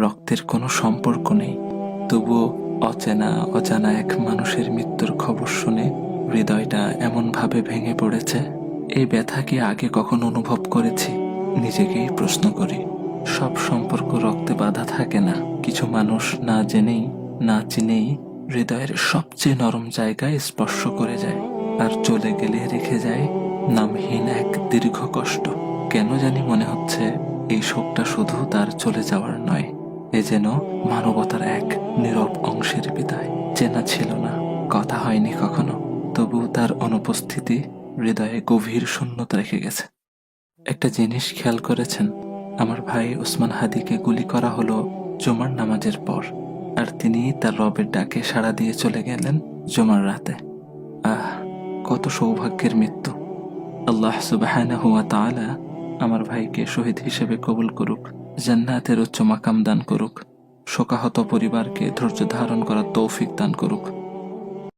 রক্তের কোনো সম্পর্ক নেই, তবুও অজানা এক মানুষের মৃত্যুর খবর শুনে হৃদয়টা এমনভাবে ভেঙে পড়েছে। এই ব্যথা কি আগে কখনো অনুভব করেছি? নিজেকেই প্রশ্ন করি। সব সম্পর্ক রক্তে বাঁধা থাকে না। কিছু মানুষ না জেনেই না চিনেই হৃদয়ের সবচেয়ে নরম জায়গায় স্পর্শ করে যায়, আর চলে গেলে রেখে যায় নামহীন এক দীর্ঘ কষ্ট। কেন জানি মনে হচ্ছে এই শোকটা শুধু তার চলে যাওয়ার নয়, এ যেন মানবতার এক নীরব অংশের বিদায়। চেনা ছিল না, কথা হয়নি কখনো, তবু তার অনুপস্থিতি হৃদয়ে গভীর শূন্যতা রেখে গেছে। একটা জিনিস খেয়াল করেছেন? আমার ভাই ওসমান হাদিকে গুলি করা হলো জুমার নামাজের পর, আর তিনি তার রবের ডাকে সাড়া দিয়ে চলে গেলেন জুমার রাতে। আহ, কত সৌভাগ্যের মৃত্যু! আল্লাহ সুবহানাহু ওয়া তাআলা আমার ভাইকে শহীদ হিসেবে কবুল করুক, জান্নাতের উচ্চ মাকাম দান করুক, শোকাহত পরিবারকে ধৈর্য ধারণ করার তৌফিক দান করুক।